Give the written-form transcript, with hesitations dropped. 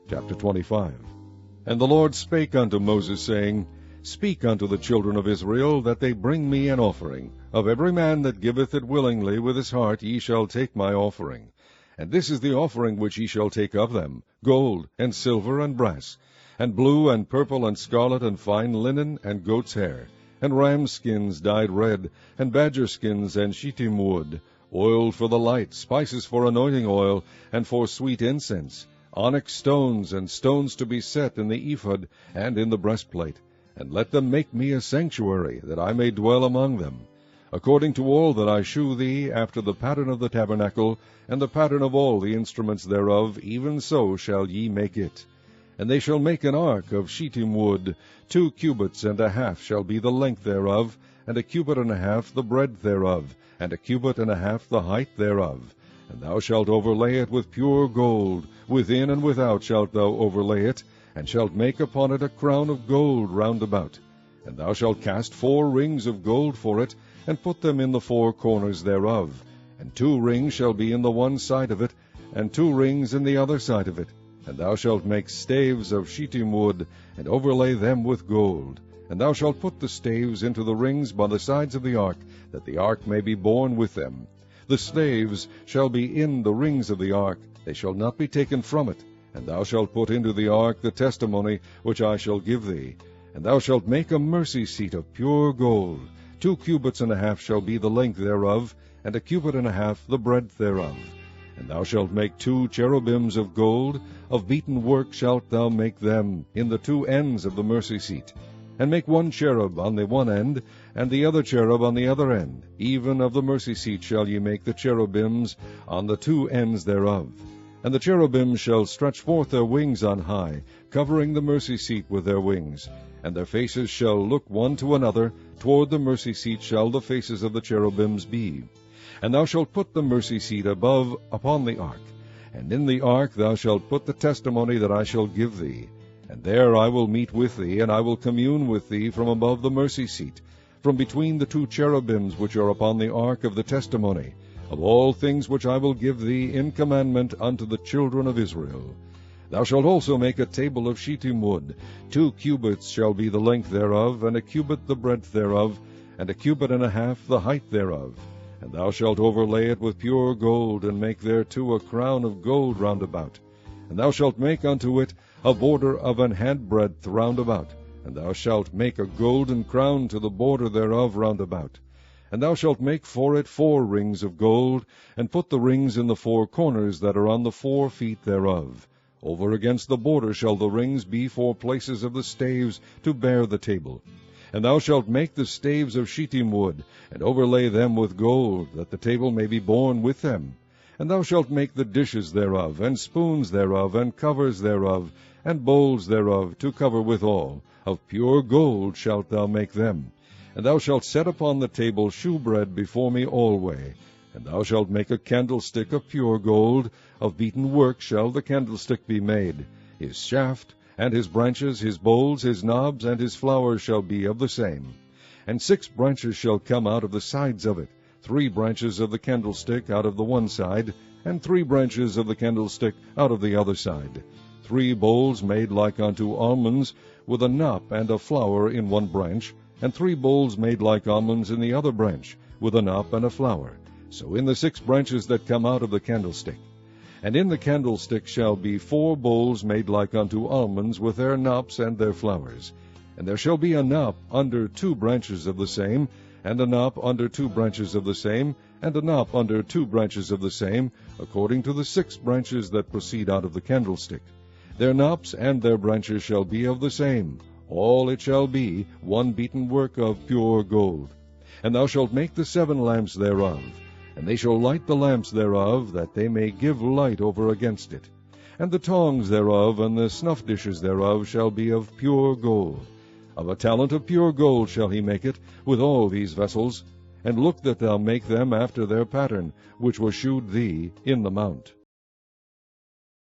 Chapter 25. And the Lord spake unto Moses, saying, Speak unto the children of Israel, that they bring me an offering. Of every man that giveth it willingly with his heart ye shall take my offering. And this is the offering which ye shall take of them, gold, and silver, and brass, and blue, and purple, and scarlet, and fine linen, and goat's hair, and ram skins dyed red, and badger skins, and shittim wood, oil for the light, spices for anointing oil, and for sweet incense, onyx stones, and stones to be set in the ephod and in the breastplate. And let them make me a sanctuary, that I may dwell among them. According to all that I shew thee, after the pattern of the tabernacle, and the pattern of all the instruments thereof, even so shall ye make it. And they shall make an ark of shittim wood, 2 cubits and a half shall be the length thereof, and a cubit and a half the breadth thereof, and a cubit and a half the height thereof. And thou shalt overlay it with pure gold, within and without shalt thou overlay it, and shalt make upon it a crown of gold round about. And thou shalt cast 4 rings of gold for it, and put them in the 4 corners thereof. And 2 rings shall be in the one side of it, and 2 rings in the other side of it. And thou shalt make staves of shittim wood, and overlay them with gold. And thou shalt put the staves into the rings by the sides of the ark, that the ark may be borne with them. The staves shall be in the rings of the ark, they shall not be taken from it. And thou shalt put into the ark the testimony which I shall give thee. And thou shalt make a mercy seat of pure gold. 2 cubits and a half shall be the length thereof, and a cubit and a half the breadth thereof. And thou shalt make 2 cherubims of gold, of beaten work shalt thou make them, in the 2 ends of the mercy seat. And make 1 cherub on the one end, and the other cherub on the other end. Even of the mercy seat shall ye make the cherubims on the 2 ends thereof. And the cherubims shall stretch forth their wings on high, covering the mercy seat with their wings. And their faces shall look one to another, toward the mercy seat shall the faces of the cherubims be. And thou shalt put the mercy seat above upon the ark. And in the ark thou shalt put the testimony that I shall give thee. And there I will meet with thee, and I will commune with thee from above the mercy seat, from between the 2 cherubims which are upon the ark of the testimony, of all things which I will give thee in commandment unto the children of Israel. Thou shalt also make a table of shittim wood. 2 cubits shall be the length thereof, and a cubit the breadth thereof, and a cubit and a half the height thereof. And thou shalt overlay it with pure gold, and make thereto a crown of gold round about. And thou shalt make unto it a border of an handbreadth round about. And thou shalt make a golden crown to the border thereof round about. And thou shalt make for it 4 rings of gold, and put the rings in the 4 corners that are on the 4 feet thereof. Over against the border shall the rings be for places of the staves to bear the table. And thou shalt make the staves of shittim wood, and overlay them with gold, that the table may be borne with them. And thou shalt make the dishes thereof, and spoons thereof, and covers thereof, and bowls thereof, to cover withal. Of pure gold shalt thou make them. And thou shalt set upon the table shewbread before me alway. And thou shalt make a candlestick of pure gold. Of beaten work shall the candlestick be made. His shaft, and his branches, his bowls, his knobs, and his flowers shall be of the same. And 6 branches shall come out of the sides of it, 3 branches of the candlestick out of the one side, and 3 branches of the candlestick out of the other side. 3 bowls made like unto almonds, with a knop and a flower in one branch, and 3 bowls made like almonds in the other branch, with a knop and a flower. So in the 6 branches that come out of the candlestick. And in the candlestick shall be 4 bowls made like unto almonds, with their knops and their flowers. And there shall be a knop under 2 branches of the same, and a knop under 2 branches of the same, and a knop under 2 branches of the same, according to the 6 branches that proceed out of the candlestick. Their knops and their branches shall be of the same. All it shall be 1 beaten work of pure gold. And thou shalt make the 7 lamps thereof. And they shall light the lamps thereof, that they may give light over against it. And the tongs thereof and the snuff dishes thereof shall be of pure gold. Of a talent of pure gold shall he make it, with all these vessels. And look that thou make them after their pattern, which was shewed thee in the mount.